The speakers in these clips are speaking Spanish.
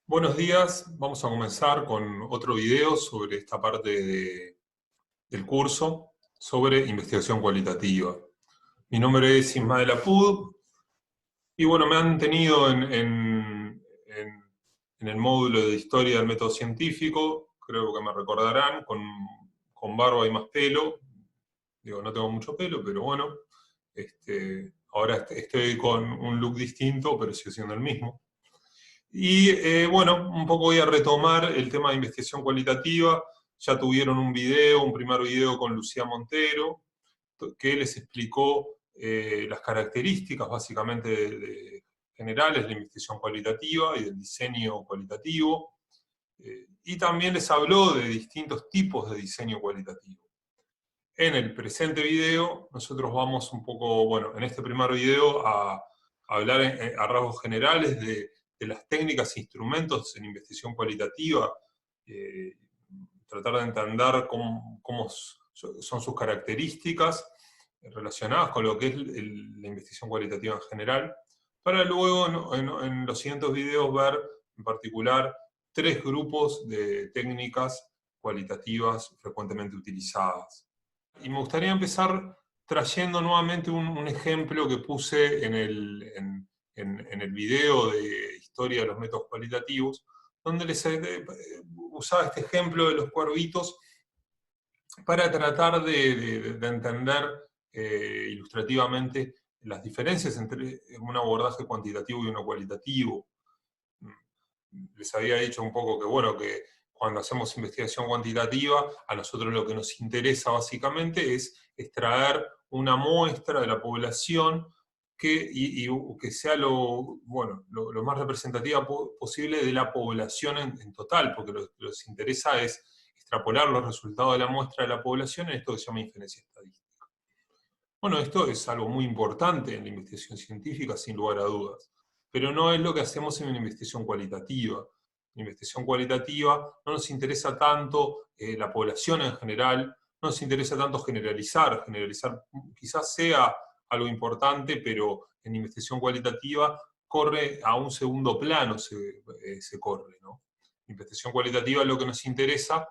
Buenos días, vamos a comenzar con otro video sobre esta parte del curso, sobre investigación cualitativa. Mi nombre es Ismael Apud, y bueno, me han tenido en el módulo de Historia del Método Científico, creo que me recordarán, con barba y más pelo. Digo, no tengo mucho pelo, pero bueno, ahora estoy con un look distinto, pero sigue siendo el mismo. Y bueno, un poco voy a retomar el tema de investigación cualitativa. Ya tuvieron un primer video con Lucía Montero, que les explicó las características básicamente generales de la investigación cualitativa y del diseño cualitativo. Y también les habló de distintos tipos de diseño cualitativo. En el presente video, nosotros vamos un poco, bueno, en este primer video a hablar a rasgos generales de las técnicas e instrumentos en investigación cualitativa, eh, tratar de entender cómo son sus características relacionadas con lo que es la investigación cualitativa en general, para luego en los siguientes videos ver en particular tres grupos de técnicas cualitativas frecuentemente utilizadas. Y me gustaría empezar trayendo nuevamente un ejemplo que puse en el video de Historia de los Métodos Cualitativos, donde les usaba este ejemplo de los cuervitos para tratar de entender ilustrativamente las diferencias entre un abordaje cuantitativo y uno cualitativo. Les había dicho un poco que, bueno, que cuando hacemos investigación cuantitativa, a nosotros lo que nos interesa básicamente es extraer una muestra de la población y que sea lo más representativa posible de la población en total, porque lo que nos interesa es extrapolar los resultados de la muestra de la población en esto que se llama inferencia estadística. Bueno, esto es algo muy importante en la investigación científica, sin lugar a dudas, pero no es lo que hacemos en una investigación cualitativa. En la investigación cualitativa no nos interesa tanto la población en general, no nos interesa tanto generalizar. Generalizar quizás sea algo importante, pero en investigación cualitativa corre a un segundo plano, se corre, ¿no? En investigación cualitativa lo que nos interesa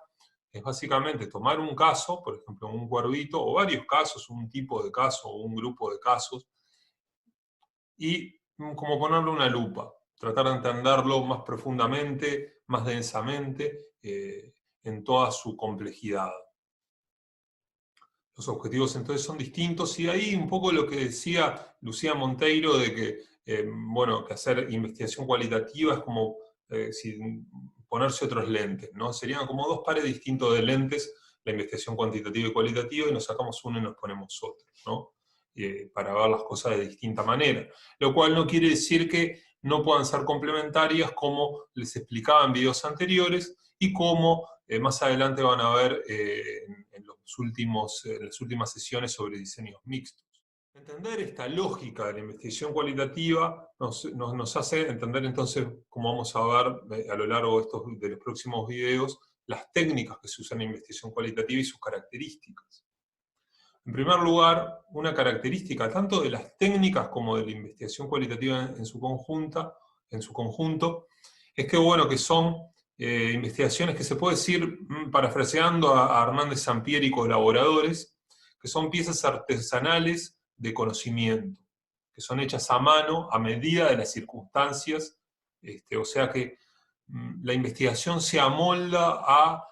es básicamente tomar un caso, por ejemplo, un cuervito, o varios casos, un tipo de caso o un grupo de casos, y como ponerle una lupa, tratar de entenderlo más profundamente, más densamente, en toda su complejidad. Los objetivos entonces son distintos, y ahí un poco lo que decía Lucía Monteiro de que, bueno, que hacer investigación cualitativa es como ponerse otros lentes, ¿no? Serían como dos pares distintos de lentes, la investigación cuantitativa y cualitativa, y nos sacamos uno y nos ponemos otro, ¿no? Para ver las cosas de distinta manera. Lo cual no quiere decir que no puedan ser complementarias, como les explicaba en videos anteriores, y como más adelante van a ver en las últimas sesiones sobre diseños mixtos. Entender esta lógica de la investigación cualitativa nos hace entender entonces, como vamos a ver a lo largo de los próximos videos, las técnicas que se usan en investigación cualitativa y sus características. En primer lugar, una característica tanto de las técnicas como de la investigación cualitativa en su conjunto, es que, bueno, que son investigaciones que se puede decir, parafraseando a Hernández Sampieri y colaboradores, que son piezas artesanales de conocimiento, que son hechas a mano, a medida de las circunstancias, o sea que la investigación se amolda a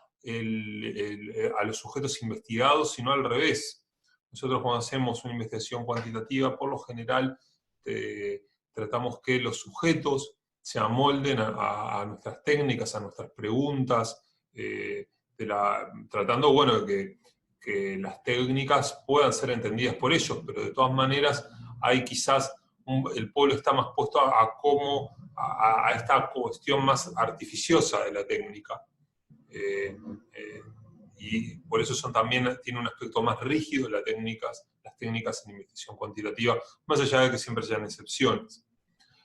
los sujetos investigados, sino al revés. Nosotros cuando hacemos una investigación cuantitativa, por lo general, tratamos que los sujetos se amolden a nuestras técnicas, a nuestras preguntas, tratando, bueno, de que las técnicas puedan ser entendidas por ellos, pero de todas maneras hay quizás, el polo está más puesto a esta cuestión más artificiosa de la técnica. Eh, eh, y por eso tiene un aspecto más rígido las técnicas en investigación cuantitativa, más allá de que siempre sean excepciones.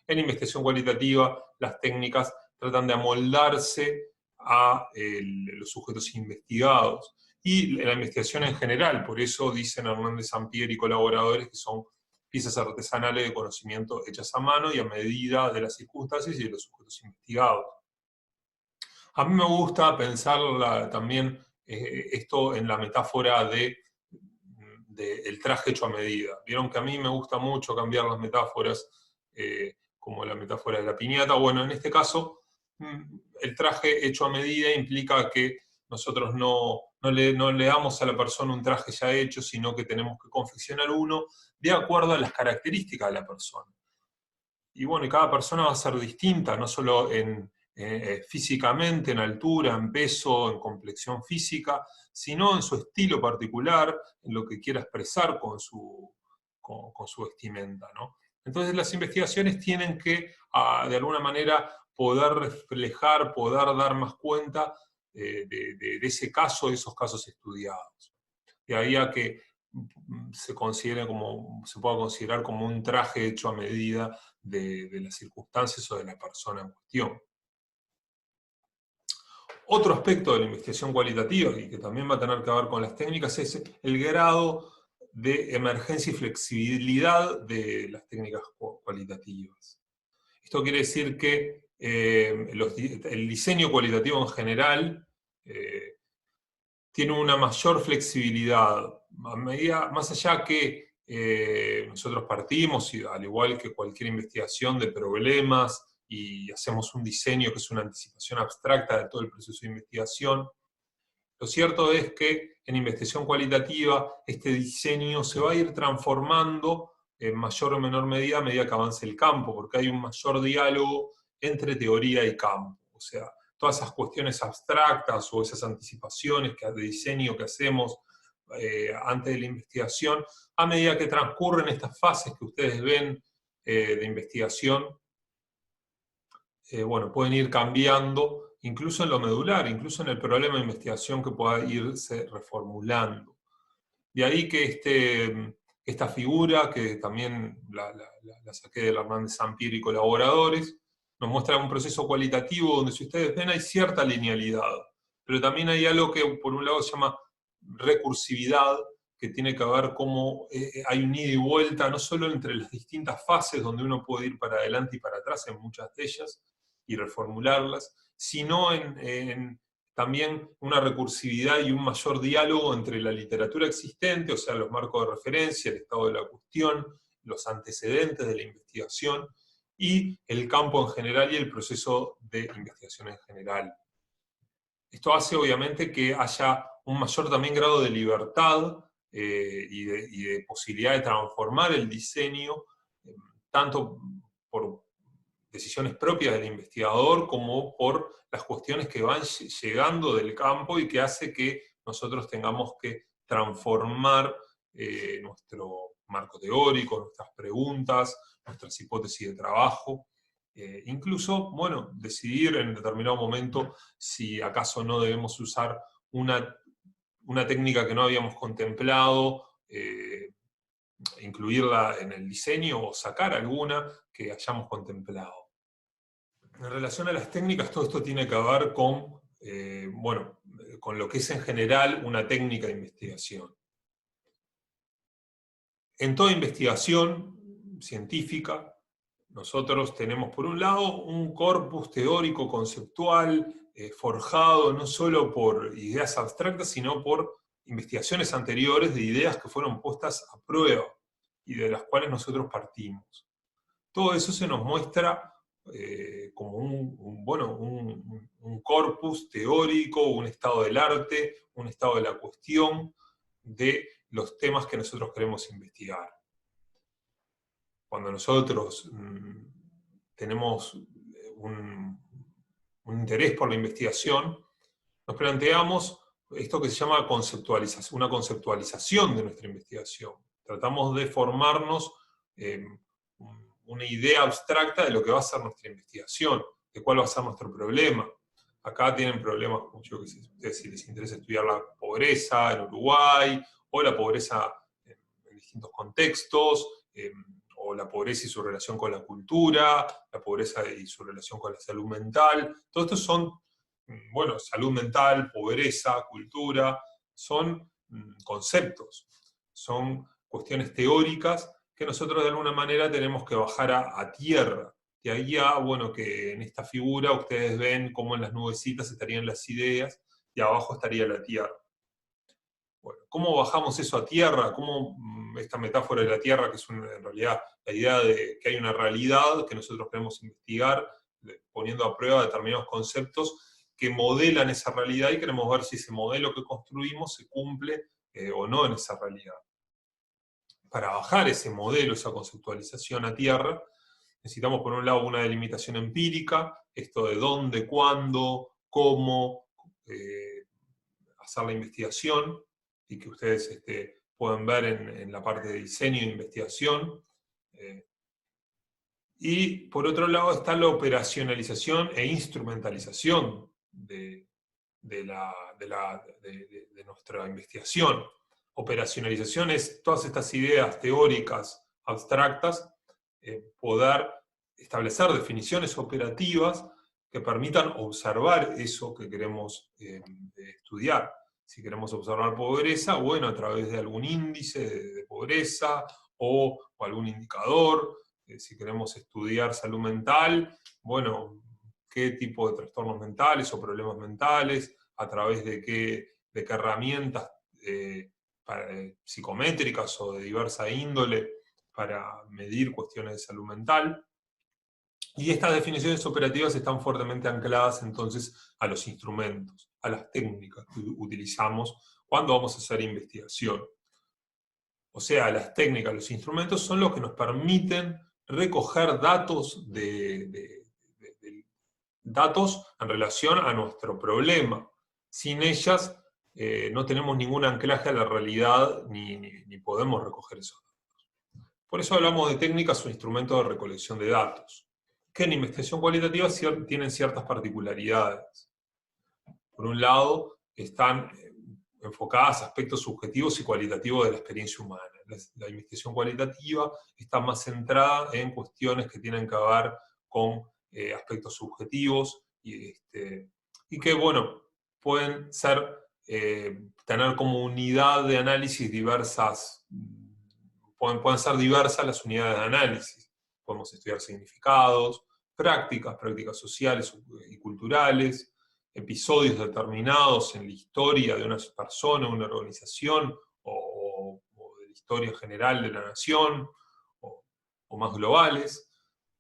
En investigación cualitativa, las técnicas tratan de amoldarse a los sujetos investigados. Y la investigación en general, por eso dicen Hernández Sampieri y colaboradores que son piezas artesanales de conocimiento hechas a mano y a medida de las circunstancias y de los sujetos investigados. A mí me gusta pensar también esto en la metáfora de el traje hecho a medida. Vieron que a mí me gusta mucho cambiar las metáforas, como la metáfora de la piñata. Bueno, en este caso, el traje hecho a medida implica que nosotros no le damos a la persona un traje ya hecho, sino que tenemos que confeccionar uno de acuerdo a las características de la persona. Y bueno, y cada persona va a ser distinta, no solo físicamente, en altura, en peso, en complexión física, sino en su estilo particular, en lo que quiera expresar con su vestimenta, ¿no? Entonces las investigaciones tienen que, de alguna manera, poder reflejar, poder dar más cuenta de ese caso, de esos casos estudiados. De ahí a que se pueda considerar como un traje hecho a medida de las circunstancias o de la persona en cuestión. Otro aspecto de la investigación cualitativa, y que también va a tener que ver con las técnicas, es el grado de emergencia y flexibilidad de las técnicas cualitativas. Esto quiere decir que el diseño cualitativo en general tiene una mayor flexibilidad, más allá que nosotros partimos, y al igual que cualquier investigación, de problemas, y hacemos un diseño que es una anticipación abstracta de todo el proceso de investigación. Lo cierto es que en investigación cualitativa este diseño se va a ir transformando en mayor o menor medida a medida que avance el campo, porque hay un mayor diálogo entre teoría y campo. O sea, todas esas cuestiones abstractas o esas anticipaciones de diseño que hacemos antes de la investigación, a medida que transcurren estas fases que ustedes ven de investigación, bueno, pueden ir cambiando, incluso en lo medular, incluso en el problema de investigación que pueda irse reformulando. De ahí que esta figura, que también la saqué de Hernández Sampier y colaboradores, nos muestra un proceso cualitativo donde, si ustedes ven, hay cierta linealidad, pero también hay algo que por un lado se llama recursividad, que tiene que ver cómo hay un ida y vuelta, no solo entre las distintas fases donde uno puede ir para adelante y para atrás en muchas de ellas y reformularlas, sino también una recursividad y un mayor diálogo entre la literatura existente, o sea, los marcos de referencia, el estado de la cuestión, los antecedentes de la investigación, y el campo en general y el proceso de investigación en general. Esto hace, obviamente, que haya un mayor también grado de libertad y de posibilidad de transformar el diseño, tanto por decisiones propias del investigador como por las cuestiones que van llegando del campo y que hace que nosotros tengamos que transformar nuestro marco teórico, nuestras preguntas, nuestras hipótesis de trabajo. Incluso, bueno, decidir en determinado momento si acaso no debemos usar una técnica que no habíamos contemplado, incluirla en el diseño o sacar alguna que hayamos contemplado. En relación a las técnicas, todo esto tiene que ver con, bueno, con lo que es en general una técnica de investigación. En toda investigación científica, nosotros tenemos, por un lado, un corpus teórico conceptual forjado no solo por ideas abstractas, sino por investigaciones anteriores de ideas que fueron puestas a prueba y de las cuales nosotros partimos. Todo eso se nos muestra como un corpus teórico, un estado del arte, un estado de la cuestión de los temas que nosotros queremos investigar. Cuando nosotros tenemos un interés por la investigación, nos planteamos esto que se llama una conceptualización de nuestra investigación. Tratamos de formarnos una idea abstracta de lo que va a ser nuestra investigación, de cuál va a ser nuestro problema. Acá tienen problemas, yo que sé, ustedes si les interesa estudiar la pobreza en Uruguay, o la pobreza en distintos contextos, o la pobreza y su relación con la cultura, la pobreza y su relación con la salud mental. Todo esto son, bueno, salud mental, pobreza, cultura, son conceptos, son cuestiones teóricas que nosotros de alguna manera tenemos que bajar a tierra De ahí a, bueno, que en esta figura ustedes ven cómo en las nubecitas estarían las ideas y abajo estaría la Tierra. Bueno, ¿cómo bajamos eso a tierra? ¿Cómo esta metáfora de la tierra, que es en realidad la idea de que hay una realidad que nosotros queremos investigar, poniendo a prueba determinados conceptos que modelan esa realidad y queremos ver si ese modelo que construimos se cumple o no en esa realidad? Para bajar ese modelo, esa conceptualización a tierra, necesitamos por un lado una delimitación empírica, esto de dónde, cuándo, cómo hacer la investigación, y que ustedes pueden ver en la parte de diseño e investigación. Y por otro lado está la operacionalización e instrumentalización de nuestra investigación. Operacionalización es todas estas ideas teóricas abstractas, poder establecer definiciones operativas que permitan observar eso que queremos estudiar. Si queremos observar pobreza, bueno, a través de algún índice de pobreza o algún indicador. Si queremos estudiar salud mental, bueno, qué tipo de trastornos mentales o problemas mentales, a través de qué herramientas psicométricas o de diversa índole para medir cuestiones de salud mental. Y estas definiciones operativas están fuertemente ancladas entonces a los instrumentos, a las técnicas que utilizamos cuando vamos a hacer investigación. O sea, las técnicas, los instrumentos son los que nos permiten recoger datos datos en relación a nuestro problema. Sin ellas no tenemos ningún anclaje a la realidad ni podemos recoger esos datos. Por eso hablamos de técnicas o instrumentos de recolección de datos, que en investigación cualitativa tienen ciertas particularidades. Por un lado, están enfocadas a aspectos subjetivos y cualitativos de la experiencia humana. La investigación cualitativa está más centrada en cuestiones que tienen que ver con aspectos subjetivos y que, bueno, pueden tener como unidad de análisis diversas, pueden ser diversas las unidades de análisis. Podemos estudiar significados, prácticas sociales y culturales, episodios determinados en la historia de una persona, una organización, o de la historia general de la nación, o más globales,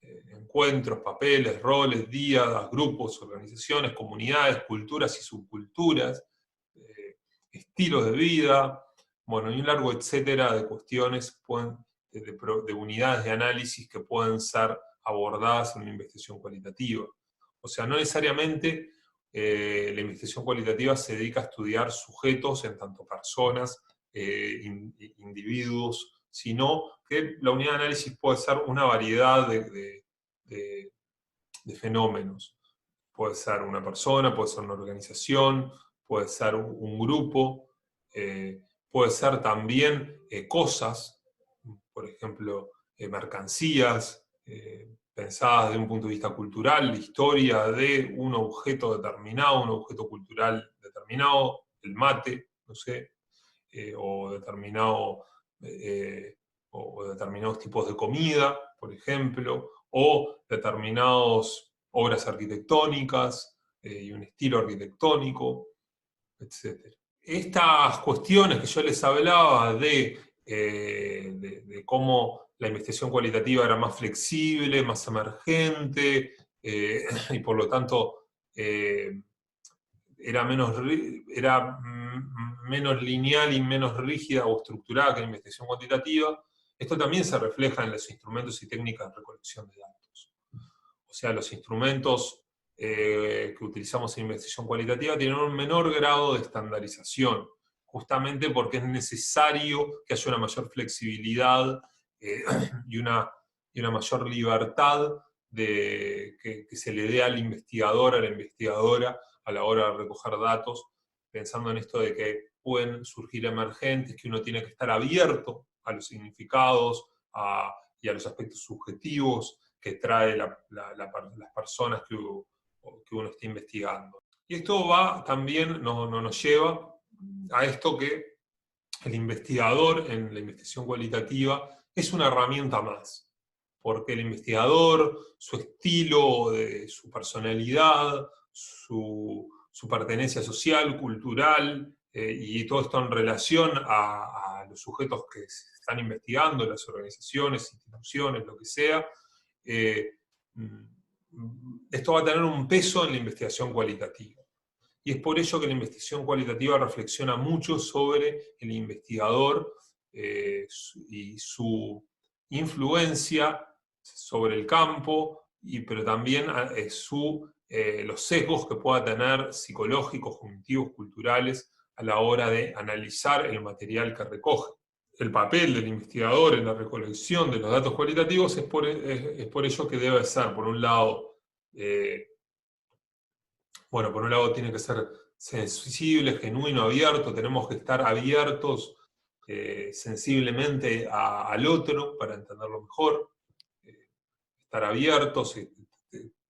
encuentros, papeles, roles, díadas, grupos, organizaciones, comunidades, culturas y subculturas, estilos de vida, bueno, y un largo etcétera de cuestiones, de unidades de análisis que pueden ser abordadas en una investigación cualitativa. O sea, no necesariamente la investigación cualitativa se dedica a estudiar sujetos en tanto personas, individuos, sino que la unidad de análisis puede ser una variedad de fenómenos. Puede ser una persona, puede ser una organización, puede ser un grupo, puede ser también cosas, por ejemplo, mercancías, pensadas desde un punto de vista cultural, la historia de un objeto determinado, un objeto cultural determinado, el mate, no sé, o determinados tipos de comida, por ejemplo, o determinadas obras arquitectónicas y un estilo arquitectónico, etc. Estas cuestiones que yo les hablaba de cómo la investigación cualitativa era más flexible, más emergente, y por lo tanto era menos lineal y menos rígida o estructurada que la investigación cuantitativa. Esto también se refleja en los instrumentos y técnicas de recolección de datos. O sea, los instrumentos que utilizamos en investigación cualitativa tienen un menor grado de estandarización, justamente porque es necesario que haya una mayor flexibilidad y una mayor libertad que se le dé al investigador, a la investigadora, a la hora de recoger datos, pensando en esto de que pueden surgir emergentes, que uno tiene que estar abierto a los significados y a los aspectos subjetivos que trae las personas que uno está investigando. Y esto también nos lleva a esto que el investigador en la investigación cualitativa es una herramienta más. porque el investigador, su estilo, su personalidad, su pertenencia social, cultural, y todo esto en relación a los sujetos que se están investigando, las organizaciones, instituciones, lo que sea, esto va a tener un peso en la investigación cualitativa. Y es por ello que la investigación cualitativa reflexiona mucho sobre el investigador y su influencia sobre el campo, pero también los sesgos que pueda tener psicológicos, cognitivos, culturales, a la hora de analizar el material que recoge. El papel del investigador en la recolección de los datos cualitativos es por ello que debe ser, por un lado, por un lado tiene que ser sensible, genuino, abierto, tenemos que estar abiertos sensiblemente al otro para entenderlo mejor, estar abiertos,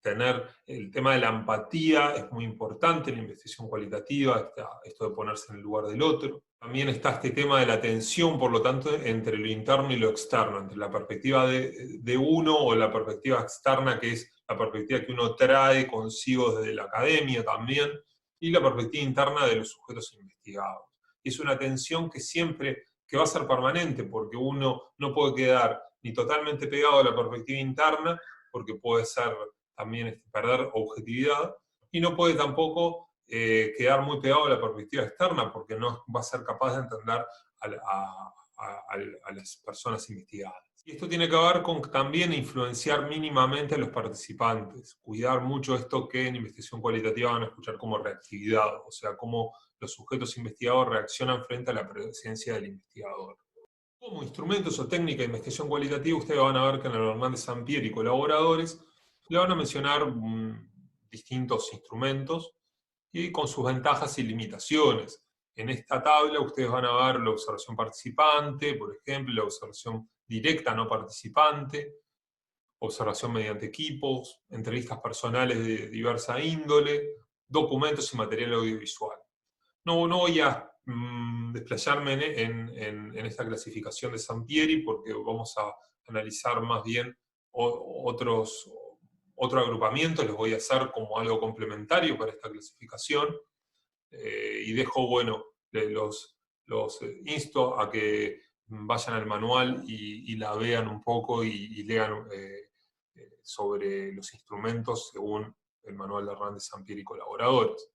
tener el tema de la empatía es muy importante en la investigación cualitativa, esto de ponerse en el lugar del otro. También está este tema de la tensión, por lo tanto, entre lo interno y lo externo, entre la perspectiva de uno o la perspectiva externa, que es la perspectiva que uno trae consigo desde la academia también, y la perspectiva interna de los sujetos investigados. Y es una tensión que va a ser permanente, porque uno no puede quedar ni totalmente pegado a la perspectiva interna, porque puede ser también perder objetividad, y no puede tampoco quedar muy pegado a la perspectiva externa, porque no va a ser capaz de entender a las personas investigadas. Y esto tiene que ver con también influenciar mínimamente a los participantes, cuidar mucho esto que en investigación cualitativa van a escuchar como reactividad, o sea, cómo los sujetos investigados reaccionan frente a la presencia del investigador. Como instrumentos o técnica de investigación cualitativa, ustedes van a ver que en el Hernández Sampieri y colaboradores le van a mencionar distintos instrumentos y con sus ventajas y limitaciones. En esta tabla ustedes van a ver la observación participante, por ejemplo, la observación directa no participante, observación mediante equipos, entrevistas personales de diversa índole, documentos y material audiovisual. No voy a desplayarme en esta clasificación de Sampieri porque vamos a analizar más bien otro agrupamiento, les voy a hacer como algo complementario para esta clasificación, y dejo, los insto a que vayan al manual y la vean un poco y lean sobre los instrumentos según el manual de Hernández Sampieri y colaboradores.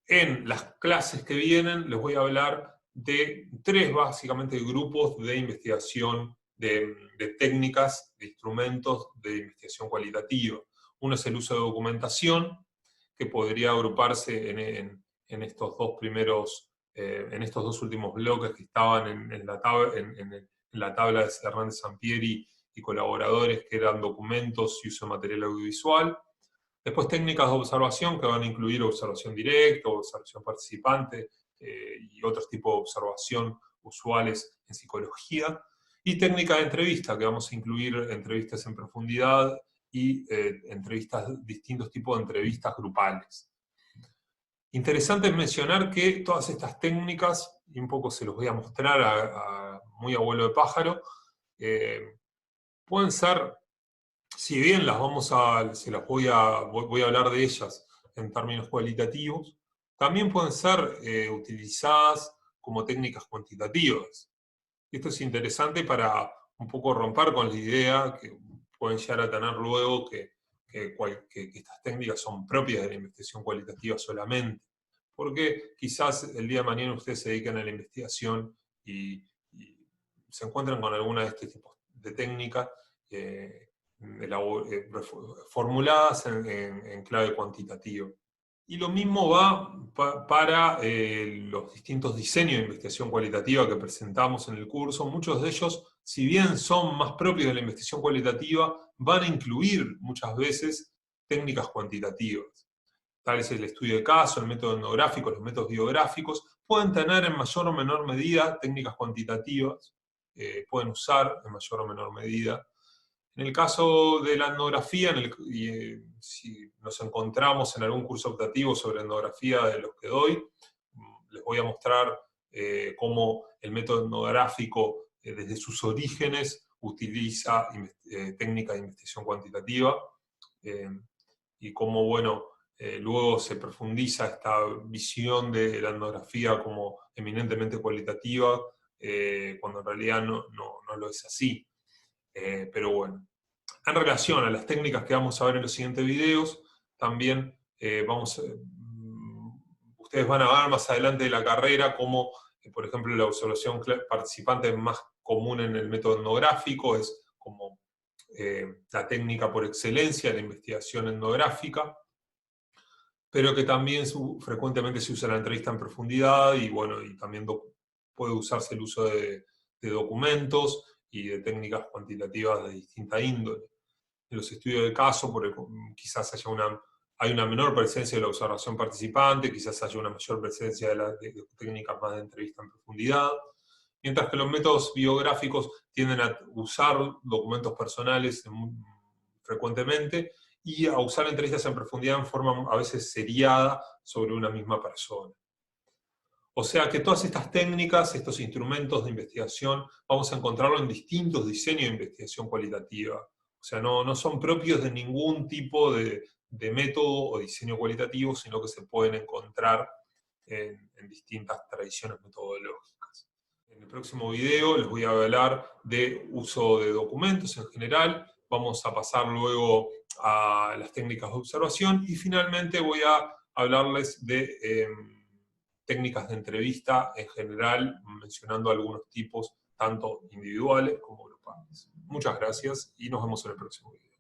En las clases que vienen les voy a hablar de tres básicamente grupos de investigación, de técnicas, de instrumentos de investigación cualitativa. Uno es el uso de documentación, que podría agruparse en estos dos primeros, en estos dos últimos bloques que estaban en la tabla de Hernández Sampieri y colaboradores, que eran documentos y uso de material audiovisual. Después técnicas de observación que van a incluir observación directa, observación participante y otros tipos de observación usuales en psicología. Y técnica de entrevista, que vamos a incluir entrevistas en profundidad y distintos tipos de entrevistas grupales. Interesante mencionar que todas estas técnicas, y un poco se los voy a mostrar muy a vuelo de pájaro, pueden ser, si bien voy a hablar de ellas en términos cualitativos, también pueden ser utilizadas como técnicas cuantitativas. Esto es interesante para un poco romper con la idea que pueden llegar a tener luego que estas técnicas son propias de la investigación cualitativa solamente. Porque quizás el día de mañana ustedes se dedican a la investigación y se encuentran con alguna de este tipo de técnicas formuladas en clave cuantitativa. Y lo mismo va para los distintos diseños de investigación cualitativa que presentamos en el curso. Muchos de ellos, si bien son más propios de la investigación cualitativa, van a incluir muchas veces técnicas cuantitativas. Tal es el estudio de caso, el método etnográfico, los métodos biográficos, pueden tener en mayor o menor medida técnicas cuantitativas, pueden usar en mayor o menor medida. En el caso de la etnografía, si nos encontramos en algún curso optativo sobre etnografía de los que doy, les voy a mostrar cómo el método etnográfico, desde sus orígenes, utiliza técnicas de investigación cuantitativa, y cómo, bueno, luego se profundiza esta visión de la etnografía como eminentemente cualitativa, cuando en realidad no lo es así. Pero bueno, en relación a las técnicas que vamos a ver en los siguientes videos, también ustedes van a ver más adelante de la carrera cómo, por ejemplo, la observación participante más común en el método etnográfico es como la técnica por excelencia de la investigación etnográfica, pero que también frecuentemente se usa la entrevista en profundidad, y bueno, y también puede usarse el uso de documentos y de técnicas cuantitativas de distinta índole. En los estudios de caso, quizás hay una menor presencia de la observación participante, quizás haya una mayor presencia de técnicas más de entrevista en profundidad, mientras que los métodos biográficos tienden a usar documentos personales frecuentemente, y a usar entrevistas en profundidad en forma a veces seriada sobre una misma persona. O sea que todas estas técnicas, estos instrumentos de investigación, vamos a encontrarlo en distintos diseños de investigación cualitativa. O sea, no son propios de ningún tipo de método o diseño cualitativo, sino que se pueden encontrar en distintas tradiciones metodológicas. En el próximo video les voy a hablar de uso de documentos en general, vamos a pasar luego a las técnicas de observación, y finalmente voy a hablarles de técnicas de entrevista en general, mencionando algunos tipos, tanto individuales como grupales. Muchas gracias y nos vemos en el próximo video.